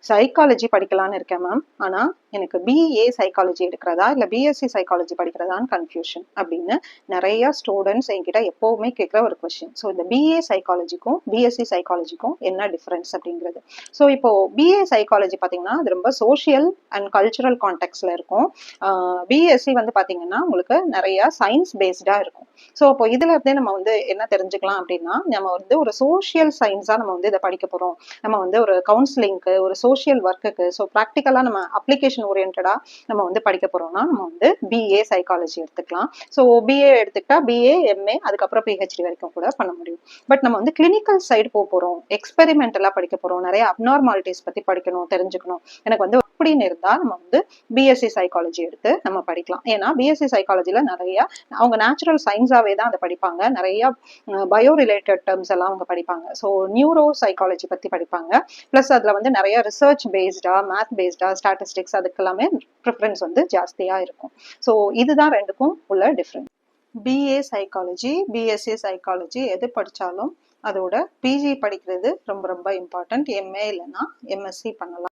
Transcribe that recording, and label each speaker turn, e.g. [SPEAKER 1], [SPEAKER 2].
[SPEAKER 1] Psychology படிக்கலான்னு இருக்கேன் ma'am. ஆனால் எனக்கு பிஏ சைக்காலஜி எடுக்கிறதா இல்லை பிஎஸ்சி சைக்காலஜி படிக்கிறதான்னு கன்ஃபியூஷன் அப்படின்னு நிறைய ஸ்டூடெண்ட்ஸ் என்கிட்ட எப்போவுமே கேட்குற ஒரு கொஸ்டின். ஸோ இந்த பிஏ சைக்காலஜிக்கும் பிஎஸ்சி சைக்காலஜிக்கும் என்ன டிஃப்ரென்ஸ் அப்படிங்கிறது. ஸோ இப்போ பிஏ சைக்காலஜி பார்த்தீங்கன்னா அது ரொம்ப சோஷியல் அண்ட் கல்ச்சுரல் கான்டெக்ட்ல இருக்கும். பிஎஸ்சி வந்து பார்த்தீங்கன்னா உங்களுக்கு நிறைய சயின்ஸ் பேஸ்டாக இருக்கும். ஸோ இப்போ இதுல இருந்தே நம்ம வந்து என்ன தெரிஞ்சுக்கலாம் அப்படின்னா, நம்ம வந்து ஒரு சோஷியல் சயின்ஸாக நம்ம வந்து இதை படிக்க போகிறோம். நம்ம வந்து ஒரு கவுன்சிலிங்க்கு, ஒரு சோஷியல் ஒர்க்குக்கு, ஸோ ப்ராக்டிக்கலாக நம்ம அப்ளிகேஷன் ஓரியன்டா நம்ம வந்து படிக்க போறோம்னா நம்ம வந்து பிஏ சைக்காலஜி எடுத்துக்கலாம். ஸோ பிஏ எடுத்துக்கிட்டா பிஏ எம்ஏ அதுக்கப்புறம் பிஹெச்டி வரைக்கும் கூட பண்ண முடியும். பட் நம்ம வந்து கிளினிக்கல் சைடு போக போறோம், எக்ஸ்பெரிமெண்டலா படிக்க போறோம், நிறைய அப்நார்மாலிட்டிஸ் பத்தி படிக்கணும், தெரிஞ்சுக்கணும் எனக்கு வந்து அப்படின்னு இருந்தா நம்ம வந்து பிஎஸ்சி சைக்காலஜி எடுத்து நம்ம படிக்கலாம். ஏன்னா பிஎஸ்சி சைக்காலஜில நிறைய அவங்க நேச்சுரல் சயின்ஸாவே தான் அதை படிப்பாங்க. நிறைய பயோ ரிலேட்டட் டேர்ம்ஸ் எல்லாம் அவங்க படிப்பாங்க. ஸோ நியூரோ சைக்காலஜி பத்தி படிப்பாங்க. பிளஸ் அதுல வந்து நிறைய ரிசர்ச் பேஸ்டா, மேத் பேஸ்டா, ஸ்டாட்டிஸ்டிக்ஸ் அதுக்கு எல்லாமே ப்ரிஃபரன்ஸ் வந்து ஜாஸ்தியா இருக்கும். ஸோ இதுதான் ரெண்டுக்கும் உள்ள difference. BA psychology, BSc psychology எது படிச்சாலும் அதோட பிஜி படிக்கிறது ரொம்ப ரொம்ப இம்பார்ட்டன்ட். எம்ஏ இல்லைன்னா எம்எஸ்சி பண்ணலாம்.